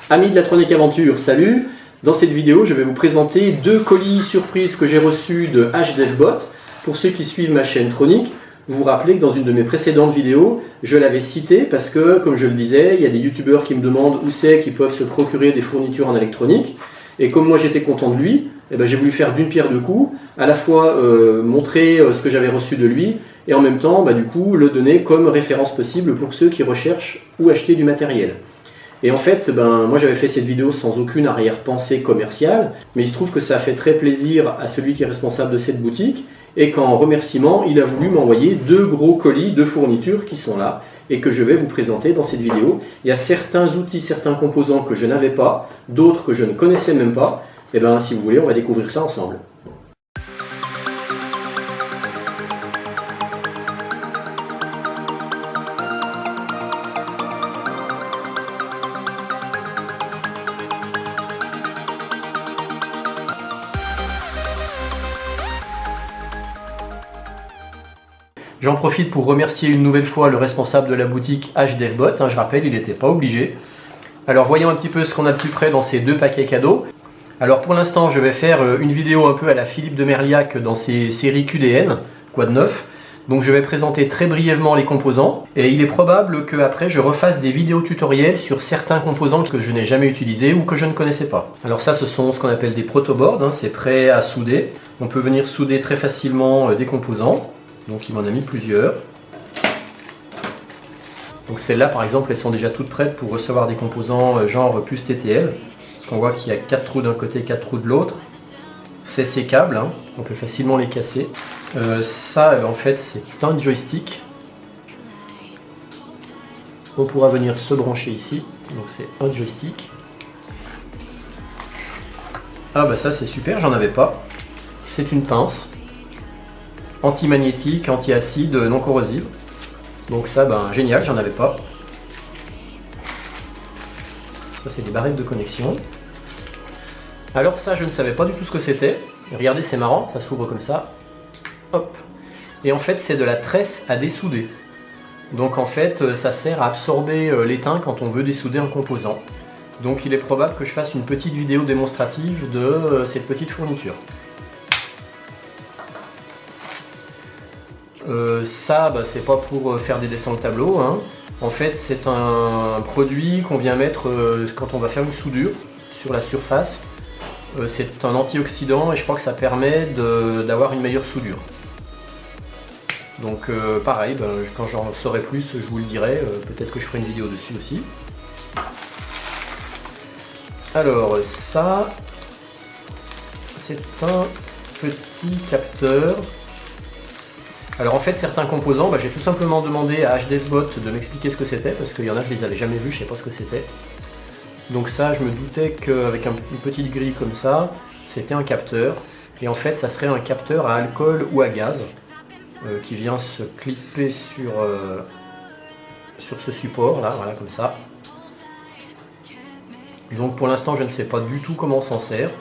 Amis de la Tronic Aventure, salut! Dans cette vidéo, je vais vous présenter deux colis surprises que j'ai reçus de HDevBot. Pour ceux qui suivent ma chaîne Tronic, vous vous rappelez que dans une de mes précédentes vidéos, je l'avais cité parce que, comme je le disais, il y a des youtubeurs qui me demandent où c'est qu'ils peuvent se procurer des fournitures en électronique. Et comme moi j'étais content de lui, j'ai voulu faire d'une pierre deux coups, à la fois montrer ce que j'avais reçu de lui, et en même temps du coup, le donner comme référence possible pour ceux qui recherchent où acheter du matériel. Et en fait, moi j'avais fait cette vidéo sans aucune arrière-pensée commerciale, mais il se trouve que ça a fait très plaisir à celui qui est responsable de cette boutique, et qu'en remerciement, il a voulu m'envoyer deux gros colis de fournitures qui sont là, et que je vais vous présenter dans cette vidéo. Il y a certains outils, certains composants que je n'avais pas, d'autres que je ne connaissais même pas. Et si vous voulez, on va découvrir ça ensemble. J'en profite pour remercier une nouvelle fois le responsable de la boutique HDevBot, je rappelle, il n'était pas obligé. Alors voyons un petit peu ce qu'on a de plus près dans ces deux paquets cadeaux. Alors pour l'instant, je vais faire une vidéo un peu à la Philippe de Merliac dans ses séries QDN, quoi de neuf. Donc je vais présenter très brièvement les composants, et il est probable qu'après je refasse des vidéos tutoriels sur certains composants que je n'ai jamais utilisés ou que je ne connaissais pas. Alors ça, ce sont ce qu'on appelle des protoboards, c'est prêt à souder. On peut venir souder très facilement des composants. Donc il m'en a mis plusieurs. Donc celles-là par exemple, elles sont déjà toutes prêtes pour recevoir des composants genre puce TTL. Parce qu'on voit qu'il y a 4 trous d'un côté, 4 trous de l'autre. C'est ces câbles, on peut facilement les casser. Ça en fait c'est un joystick. On pourra venir se brancher ici. Donc c'est un joystick. Ah ça c'est super, j'en avais pas. C'est une pince. Anti-magnétique, anti-acide, non corrosive. Donc ça, génial, j'en avais pas. Ça, c'est des barrettes de connexion. Alors ça, je ne savais pas du tout ce que c'était. Regardez, c'est marrant, ça s'ouvre comme ça. Hop. Et en fait, c'est de la tresse à dessouder. Donc en fait, ça sert à absorber l'étain quand on veut dessouder un composant. Donc il est probable que je fasse une petite vidéo démonstrative de cette petite fourniture. Ça, c'est pas pour faire des dessins de tableau. En fait, c'est un produit qu'on vient mettre quand on va faire une soudure sur la surface. C'est un antioxydant et je crois que ça permet d'avoir une meilleure soudure. Donc pareil, quand j'en saurai plus, je vous le dirai. Peut-être que je ferai une vidéo dessus aussi. Alors ça, c'est un petit capteur. Alors en fait, certains composants, j'ai tout simplement demandé à HDevBot de m'expliquer ce que c'était, parce qu'il y en a, je les avais jamais vus, je ne sais pas ce que c'était. Donc ça, je me doutais qu'avec une petite grille comme ça, c'était un capteur. Et en fait, ça serait un capteur à alcool ou à gaz, qui vient se clipper sur ce support, là, voilà, comme ça. Donc pour l'instant, je ne sais pas du tout comment on s'en sert.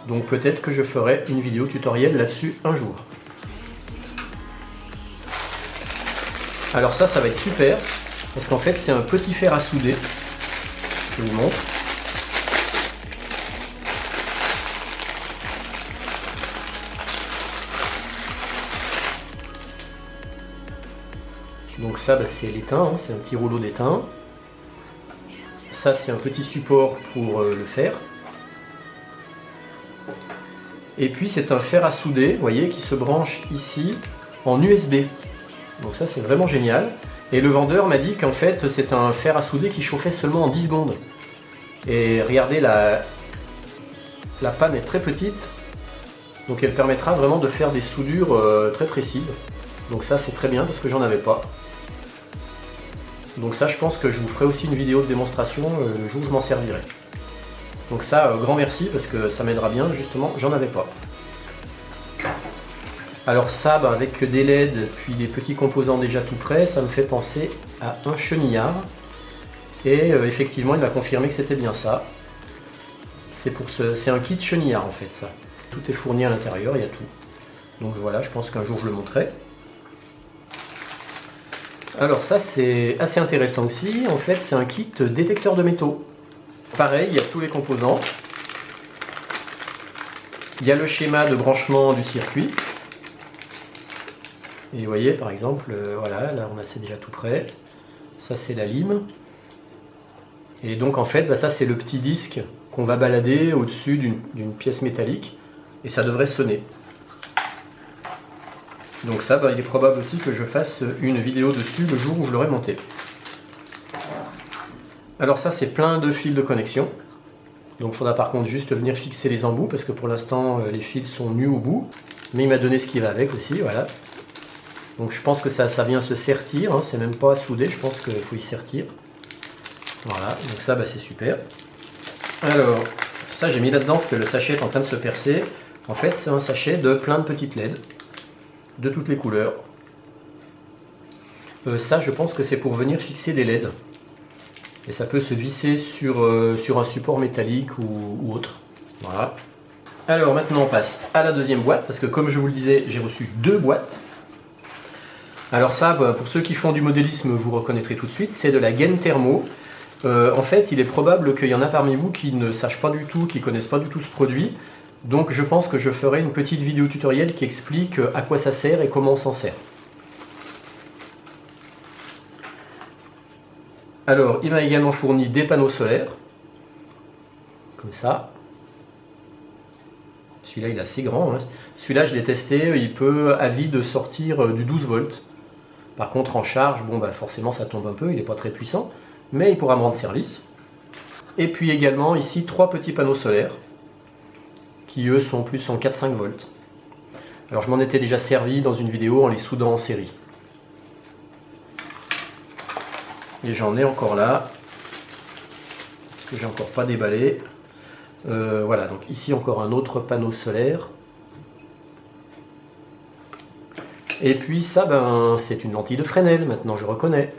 Donc peut-être que je ferai une vidéo tutoriel là-dessus un jour. Alors ça va être super, parce qu'en fait c'est un petit fer à souder, je vous montre. Donc ça c'est l'étain, c'est un petit rouleau d'étain. Ça c'est un petit support pour le fer. Et puis c'est un fer à souder, vous voyez, qui se branche ici en USB. Donc ça c'est vraiment génial. Et le vendeur m'a dit qu'en fait c'est un fer à souder qui chauffait seulement en 10 secondes. Et regardez, la panne est très petite. Donc elle permettra vraiment de faire des soudures très précises. Donc ça c'est très bien parce que j'en avais pas. Donc ça je pense que je vous ferai aussi une vidéo de démonstration le jour où je m'en servirai. Donc ça, grand merci parce que ça m'aidera bien, justement, j'en avais pas. Alors ça, avec des LED puis des petits composants déjà tout prêts, ça me fait penser à un chenillard. Et effectivement, il m'a confirmé que c'était bien ça. C'est un kit chenillard en fait, ça. Tout est fourni à l'intérieur, il y a tout. Donc voilà, je pense qu'un jour je le montrerai. Alors ça, c'est assez intéressant aussi. En fait, c'est un kit détecteur de métaux. Pareil, il y a tous les composants. Il y a le schéma de branchement du circuit. Et vous voyez par exemple, voilà, là c'est déjà tout prêt. Ça c'est la lime. Et donc en fait, ça c'est le petit disque qu'on va balader au-dessus d'une pièce métallique. Et ça devrait sonner. Donc ça, il est probable aussi que je fasse une vidéo dessus le jour où je l'aurai monté. Alors ça c'est plein de fils de connexion. Donc il faudra par contre juste venir fixer les embouts parce que pour l'instant les fils sont nus au bout. Mais il m'a donné ce qui va avec aussi, voilà. Donc je pense que ça vient se sertir, hein, c'est même pas soudé, je pense qu'il faut y sertir. Voilà, donc ça c'est super. Alors, ça j'ai mis là-dedans parce que le sachet est en train de se percer. En fait c'est un sachet de plein de petites LED, de toutes les couleurs. Ça je pense que c'est pour venir fixer des LED. Et ça peut se visser sur un support métallique ou autre. Voilà. Alors maintenant on passe à la deuxième boîte, parce que comme je vous le disais, j'ai reçu 2 boîtes. Alors ça, pour ceux qui font du modélisme, vous reconnaîtrez tout de suite, c'est de la gaine thermo. En fait, il est probable qu'il y en a parmi vous qui ne sachent pas du tout, qui ne connaissent pas du tout ce produit. Donc je pense que je ferai une petite vidéo tutoriel qui explique à quoi ça sert et comment on s'en sert. Alors, il m'a également fourni des panneaux solaires, comme ça. Celui-là, il est assez grand. Hein. Celui-là, je l'ai testé, il peut à vide sortir du 12 volts. Par contre, en charge, forcément, ça tombe un peu, il n'est pas très puissant, mais il pourra me rendre service. Et puis également, ici, 3 petits panneaux solaires, qui eux sont plus en 4-5 volts. Alors, je m'en étais déjà servi dans une vidéo en les soudant en série. Et j'en ai encore là, que j'ai encore pas déballé. Voilà, donc ici encore un autre panneau solaire. Et puis ça, c'est une lentille de Fresnel, maintenant je reconnais.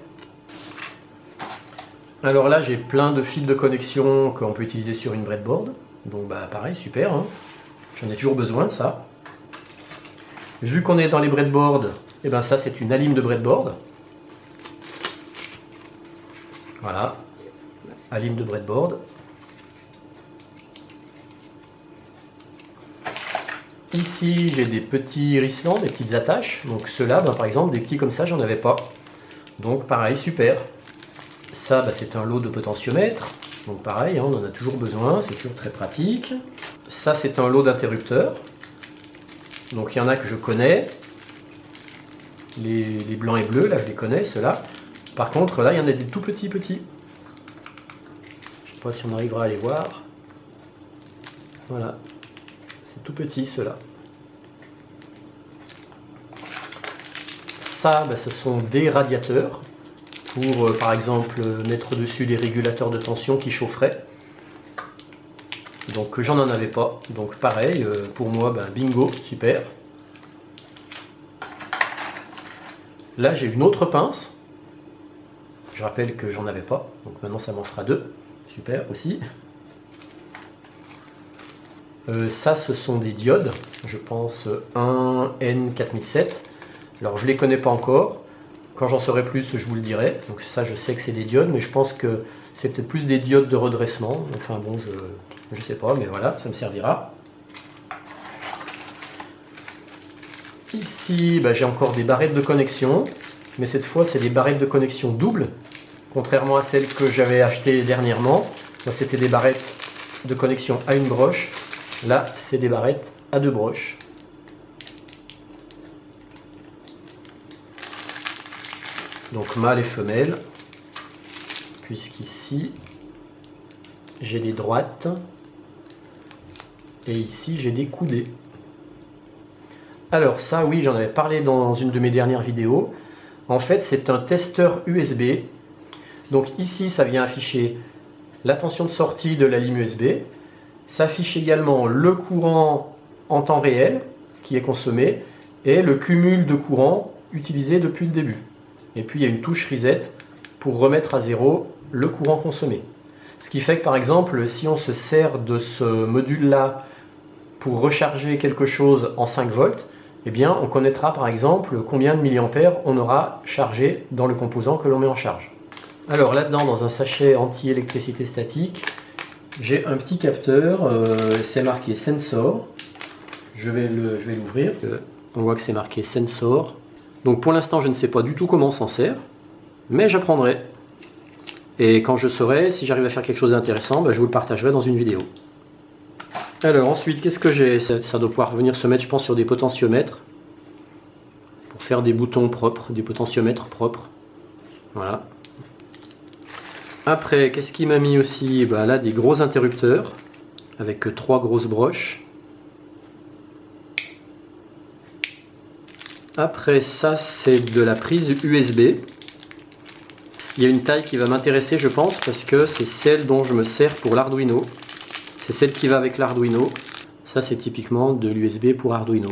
Alors là, j'ai plein de fils de connexion qu'on peut utiliser sur une breadboard. Donc pareil, super, hein. J'en ai toujours besoin de ça. Vu qu'on est dans les breadboards, ça c'est une alime de breadboard. Voilà, alime de breadboard. Ici, j'ai des petits rislants, des petites attaches. Donc ceux-là, par exemple, des petits comme ça, j'en avais pas. Donc pareil, super. Ça, c'est un lot de potentiomètres. Donc pareil, hein, on en a toujours besoin, c'est toujours très pratique. Ça, c'est un lot d'interrupteurs. Donc il y en a que je connais. Les blancs et bleus, là, je les connais, ceux-là. Par contre, là, il y en a des tout petits. Je ne sais pas si on arrivera à les voir. Voilà. C'est tout petit, ceux-là. Ça, ce sont des radiateurs pour, par exemple, mettre dessus des régulateurs de tension qui chaufferaient. Donc, j'en avais pas. Donc, pareil, pour moi, bingo, super. Là, j'ai une autre pince. Je rappelle que j'en avais pas. Donc, maintenant, ça m'en fera 2. Super aussi. Ça, ce sont des diodes, je pense 1N4007. Alors, je ne les connais pas encore. Quand j'en saurai plus, je vous le dirai. Donc ça, je sais que c'est des diodes, mais je pense que c'est peut-être plus des diodes de redressement. Enfin bon, je ne sais pas, mais voilà, ça me servira. Ici, j'ai encore des barrettes de connexion, mais cette fois, c'est des barrettes de connexion doubles, contrairement à celles que j'avais achetées dernièrement. Moi, c'était des barrettes de connexion à une broche. Là, c'est des barrettes à 2 broches. Donc mâle et femelle, puisqu'ici, j'ai des droites et ici, j'ai des coudées. Alors ça, oui, j'en avais parlé dans une de mes dernières vidéos. En fait, c'est un testeur USB. Donc ici, ça vient afficher la tension de sortie de la lime USB. Ça affiche également le courant en temps réel qui est consommé et le cumul de courant utilisé depuis le début. Et puis il y a une touche reset pour remettre à zéro le courant consommé. Ce qui fait que par exemple, si on se sert de ce module-là pour recharger quelque chose en 5 volts, eh bien on connaîtra par exemple combien de milliampères on aura chargé dans le composant que l'on met en charge. Alors là-dedans, dans un sachet anti-électricité statique, j'ai un petit capteur, c'est marqué Sensor. Je vais l'ouvrir. On voit que c'est marqué Sensor. Donc pour l'instant, je ne sais pas du tout comment on s'en sert, mais j'apprendrai. Et quand je saurai, si j'arrive à faire quelque chose d'intéressant, je vous le partagerai dans une vidéo. Alors ensuite, qu'est-ce que j'ai? Ça doit pouvoir venir se mettre, je pense, sur des potentiomètres. Pour faire des boutons propres, des potentiomètres propres. Voilà. Après, qu'est-ce qu'il m'a mis aussi? Là, des gros interrupteurs, avec 3 grosses broches. Après ça, c'est de la prise USB. Il y a une taille qui va m'intéresser, je pense, parce que c'est celle dont je me sers pour l'Arduino. C'est celle qui va avec l'Arduino. Ça, c'est typiquement de l'USB pour Arduino.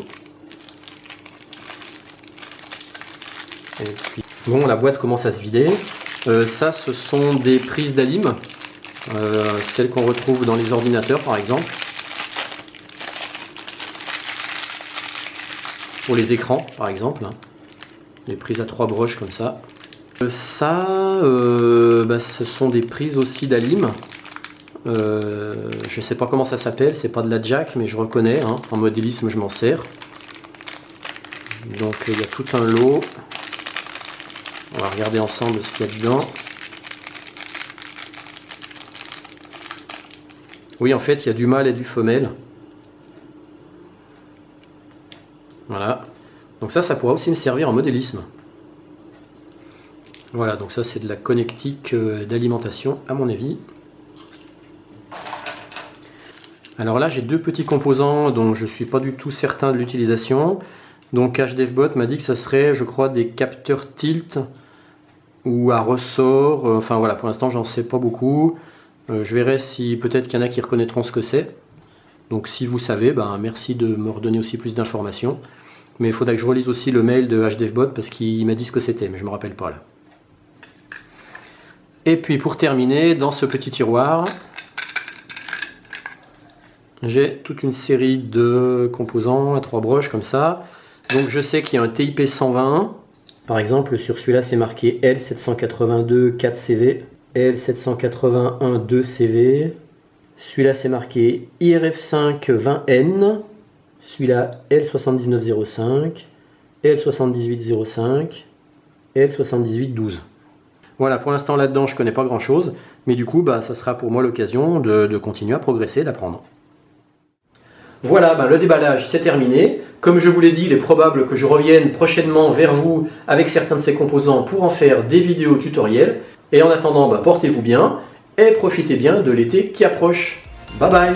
Et puis, bon, la boîte commence à se vider. Ça, ce sont des prises d'Alim. Celles qu'on retrouve dans les ordinateurs, par exemple. Pour les écrans, par exemple. Des prises à 3 broches comme ça. Ça, ce sont des prises aussi d'Alim. Je ne sais pas comment ça s'appelle, c'est pas de la jack, mais je reconnais. En modélisme, je m'en sers. Donc il y a tout un lot. On va regarder ensemble ce qu'il y a dedans. Oui, en fait, il y a du mâle et du femelle. Voilà. Donc ça pourra aussi me servir en modélisme. Voilà, donc ça c'est de la connectique d'alimentation à mon avis. Alors là j'ai 2 petits composants dont je ne suis pas du tout certain de l'utilisation. Donc HDevBot m'a dit que ça serait, je crois, des capteurs tilt ou à ressort. Enfin voilà, pour l'instant j'en sais pas beaucoup. Je verrai si peut-être qu'il y en a qui reconnaîtront ce que c'est. Donc si vous savez, merci de me redonner aussi plus d'informations. Mais il faudra que je relise aussi le mail de HDevBot parce qu'il m'a dit ce que c'était, mais je ne me rappelle pas là. Et puis pour terminer, dans ce petit tiroir, j'ai toute une série de composants à 3 broches comme ça. Donc je sais qu'il y a un TIP 120. Par exemple, sur celui-là, c'est marqué L782 4CV, L781 2CV. Celui-là, c'est marqué IRF5 20N. Celui-là, L7905, L7805, L7812. Voilà, pour l'instant là-dedans, je ne connais pas grand-chose, mais du coup, ça sera pour moi l'occasion de continuer à progresser, d'apprendre. Voilà, le déballage, c'est terminé. Comme je vous l'ai dit, il est probable que je revienne prochainement vers vous avec certains de ces composants pour en faire des vidéos tutoriels. Et en attendant, portez-vous bien et profitez bien de l'été qui approche. Bye bye!